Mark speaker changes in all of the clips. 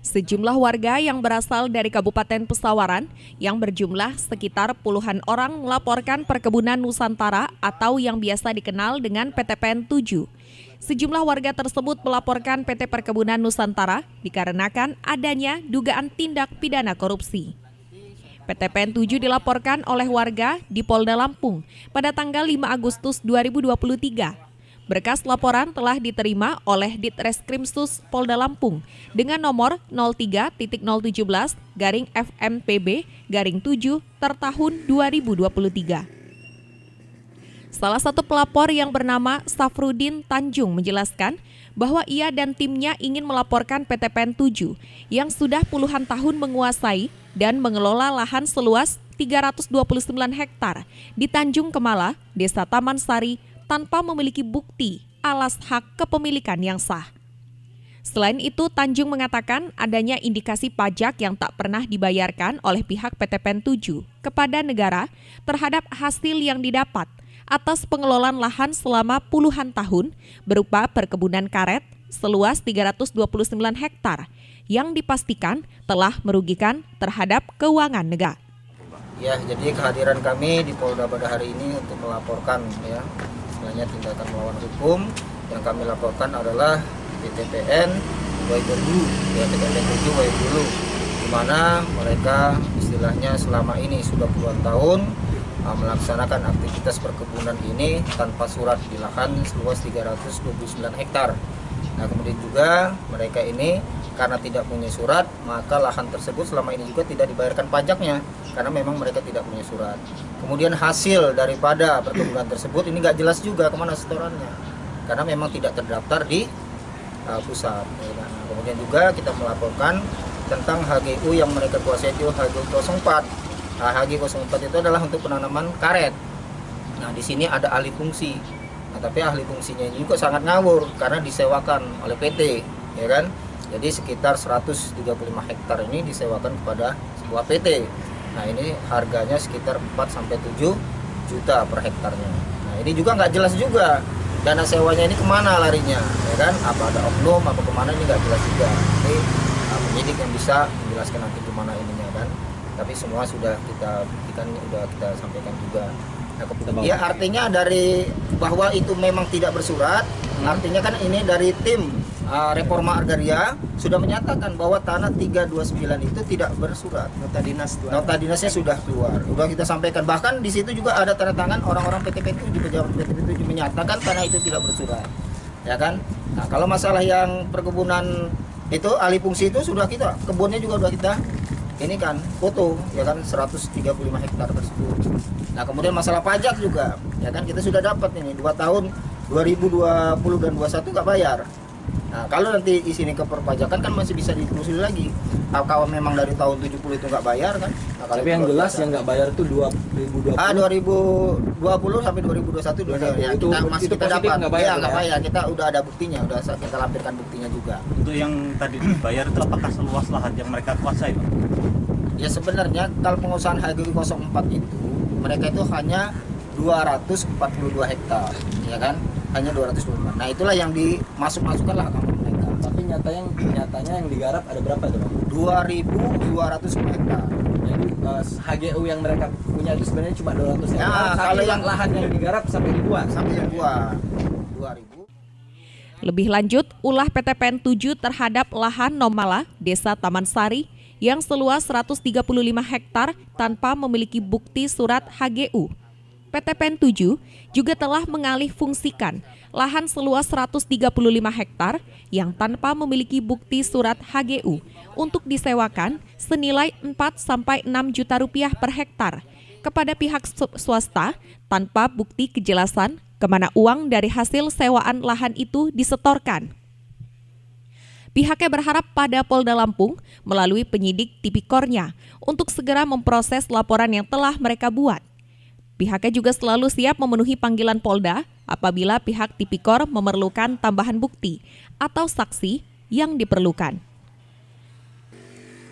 Speaker 1: Sejumlah warga yang berasal dari Kabupaten Pesawaran yang berjumlah sekitar puluhan orang melaporkan perkebunan Nusantara atau yang biasa dikenal dengan PTPN 7. Sejumlah warga tersebut melaporkan PT Perkebunan Nusantara dikarenakan adanya dugaan tindak pidana korupsi. PTPN 7 dilaporkan oleh warga di Polda Lampung pada tanggal 5 Agustus 2023. Berkas laporan telah diterima oleh Ditreskrimsus Polda Lampung dengan nomor 03.017/FMPB/7/2023. Salah satu pelapor yang bernama Safrudin Tanjung menjelaskan bahwa ia dan timnya ingin melaporkan PTPN 7 yang sudah puluhan tahun menguasai dan mengelola lahan seluas 329 hektar di Tanjung Kemala, Desa Taman Sari, tanpa memiliki bukti alas hak kepemilikan yang sah. Selain itu, Tanjung mengatakan adanya indikasi pajak yang tak pernah dibayarkan oleh pihak PTPN 7 kepada negara terhadap hasil yang didapat atas pengelolaan lahan selama puluhan tahun berupa perkebunan karet seluas 329 hektar yang dipastikan telah merugikan terhadap keuangan negara.
Speaker 2: Ya, jadi kehadiran kami di Polda pada hari ini untuk melaporkan sebenarnya tindakan melawan hukum. Yang kami laporkan adalah PTPN Waibulu, PTPN 7 Waibulu, di mana mereka istilahnya selama ini sudah puluhan tahun melaksanakan aktivitas perkebunan ini tanpa surat di lahan seluas 329 hektar. Nah, kemudian juga mereka ini karena tidak punya surat, maka lahan tersebut selama ini juga tidak dibayarkan pajaknya karena memang mereka tidak punya surat. Kemudian hasil daripada perkebunan tersebut ini nggak jelas juga kemana setorannya karena memang tidak terdaftar di pusat. Nah, kemudian juga kita melaporkan tentang HGU yang mereka kuasai itu HGU 04. Nah, HGU 04 itu adalah untuk penanaman karet. Nah, di sini ada ahli fungsi. Nah, tapi ahli fungsinya ini juga sangat ngawur karena disewakan oleh PT, ya kan? Jadi sekitar 135 hektar ini disewakan kepada sebuah PT. Nah, ini harganya sekitar 4-7 juta per hektarnya. Nah, ini juga nggak jelas juga dana sewanya ini kemana larinya, ya kan? Apa ada oknum, apa kemana, ini nggak jelas juga. Ini penyidik yang bisa menjelaskan nanti kemana ininya kan. Tapi semua sudah kita buktikan, sudah kita sampaikan juga. Ya, artinya dari bahwa itu memang tidak bersurat, artinya kan ini dari tim Reforma Agraria sudah menyatakan bahwa tanah 329 itu tidak bersurat. Nota dinasnya sudah keluar. Sudah kita sampaikan. Bahkan di situ juga ada tanda tangan orang-orang PTPN 7, pejabat PTPN 7 menyatakan tanah itu tidak bersurat. Ya kan? Nah, kalau masalah yang perkebunan itu alih fungsi itu sudah kita, kebunnya juga sudah kita ini kan foto, ya kan, 135 hektar tersebut. Nah, kemudian masalah pajak juga, ya kan, kita sudah dapat ini 2 tahun 2020 dan 21 nggak bayar. Nah, kalau nanti di sini ke perpajakan kan masih bisa ditelusuri lagi. Kalau memang dari tahun 70 itu nggak bayar kan. Nah,
Speaker 3: tapi yang jelas yang nggak bayar itu 2020.
Speaker 2: 2020 sampai 2021 ya,
Speaker 3: itu
Speaker 2: masih
Speaker 3: itu
Speaker 2: kita dapat.
Speaker 3: Nggak bayar,
Speaker 2: nggak bayar. Kita udah ada buktinya, udah kita lampirkan buktinya juga.
Speaker 4: Untuk yang tadi dibayar itu apakah seluas lahan yang mereka kuasai, Pak?
Speaker 2: Ya, sebenarnya kalau pengusahaan HGU 04 itu mereka itu hanya 242 hektar, ya kan? Hanya 242. Nah, itulah yang dimasukkan lah kampung mereka.
Speaker 3: Tapi nyatanya yang digarap ada berapa itu, Bang?
Speaker 2: 2.210 hektar.
Speaker 3: Jadi HGU yang mereka punya itu sebenarnya cuma 200 hektar.
Speaker 2: Nah, kalau yang
Speaker 3: lahan yang digarap sampai ribuan.
Speaker 2: Sampai ribuan. 2.000.
Speaker 1: Lebih lanjut, ulah PTPN 7 terhadap lahan Nomala, Desa Taman Sari, yang seluas 135 hektar tanpa memiliki bukti surat HGU. PTPN 7 juga telah mengalih fungsikan lahan seluas 135 hektar yang tanpa memiliki bukti surat HGU untuk disewakan senilai 4-6 juta rupiah per hektar kepada pihak swasta tanpa bukti kejelasan kemana uang dari hasil sewaan lahan itu disetorkan. Pihaknya berharap pada Polda Lampung melalui penyidik Tipikornya untuk segera memproses laporan yang telah mereka buat. Pihaknya juga selalu siap memenuhi panggilan Polda apabila pihak Tipikor memerlukan tambahan bukti atau saksi yang diperlukan.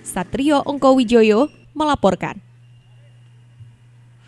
Speaker 1: Satrio Ongkowijoyo melaporkan.